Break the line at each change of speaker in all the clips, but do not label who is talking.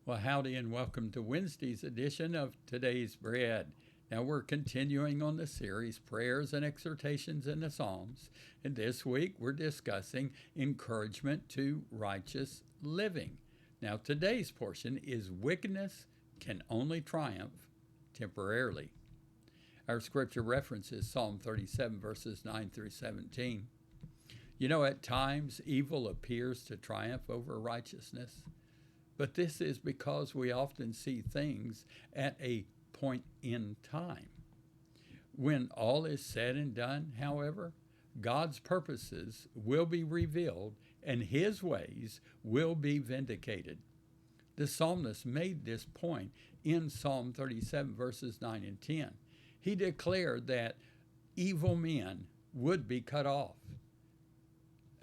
Well, howdy and welcome to Wednesday's edition of Today's Bread. Now, we're continuing on the series Prayers and Exhortations in the Psalms, and this week we're discussing encouragement to righteous living. Now, today's portion is Wickedness Can Only Triumph Temporarily. Our scripture reference is Psalm 37, verses 9 through 17. You know, at times evil appears to triumph over righteousness. But this is because we often see things at a point in time. When all is said and done, however, God's purposes will be revealed and his ways will be vindicated. The psalmist made this point in Psalm 37, verses 9 and 10. He declared that evil men would be cut off.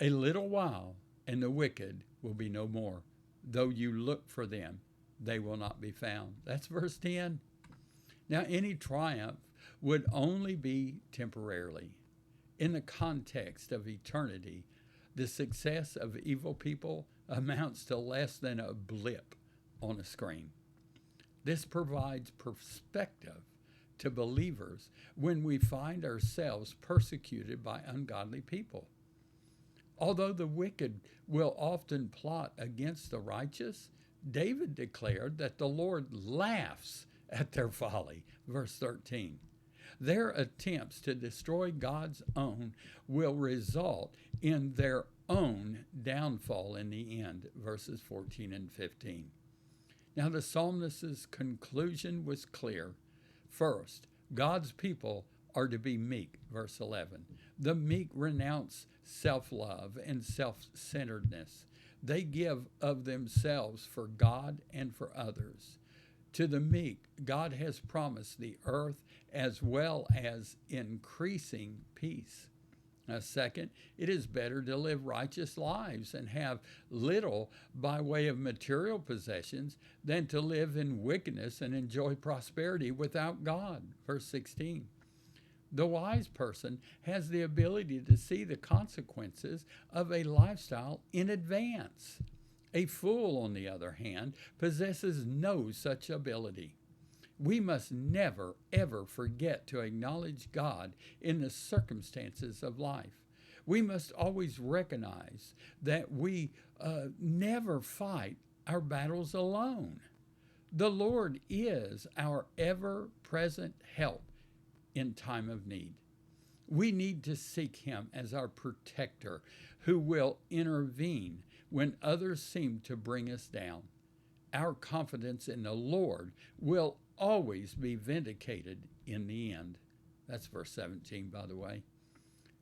A little while, and the wicked will be no more. Though you look for them, they will not be found. That's verse 10. Now, any triumph would only be temporarily. In the context of eternity, the success of evil people amounts to less than a blip on a screen. This provides perspective to believers when we find ourselves persecuted by ungodly people. Although the wicked will often plot against the righteous, David declared that the Lord laughs at their folly. Verse 13. Their attempts to destroy God's own will result in their own downfall in the end. Verses 14 and 15. Now, the psalmist's conclusion was clear. First, God's people are to be meek, verse 11. The meek renounce self-love and self-centeredness. They give of themselves for God and for others. To the meek, God has promised the earth as well as increasing peace. Second, it is better to live righteous lives and have little by way of material possessions than to live in wickedness and enjoy prosperity without God. Verse 16. The wise person has the ability to see the consequences of a lifestyle in advance. A fool, on the other hand, possesses no such ability. We must never, ever forget to acknowledge God in the circumstances of life. We must always recognize that we never fight our battles alone. The Lord is our ever-present help in time of need. We need to seek him as our protector who will intervene when others seem to bring us down. Our confidence in the Lord will always be vindicated in the end. That's verse 17, by the way.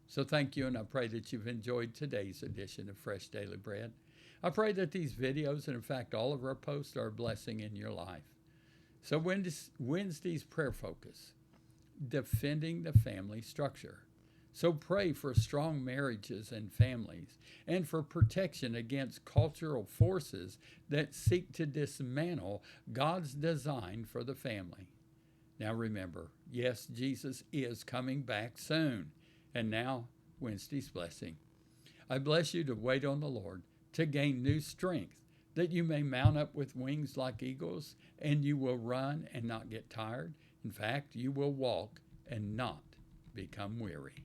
So thank you, and I pray that you've enjoyed today's edition of Fresh Daily Bread. I pray that these videos, and in fact all of our posts, are a blessing in your life. So Wednesday's prayer focus: defending the family structure. So pray for strong marriages and families and for protection against cultural forces that seek to dismantle God's design for the family. Now remember, yes, Jesus is coming back soon. And now, Wednesday's blessing. I bless you to wait on the Lord, to gain new strength, that you may mount up with wings like eagles, and you will run and not get tired. In fact, you will walk and not become weary.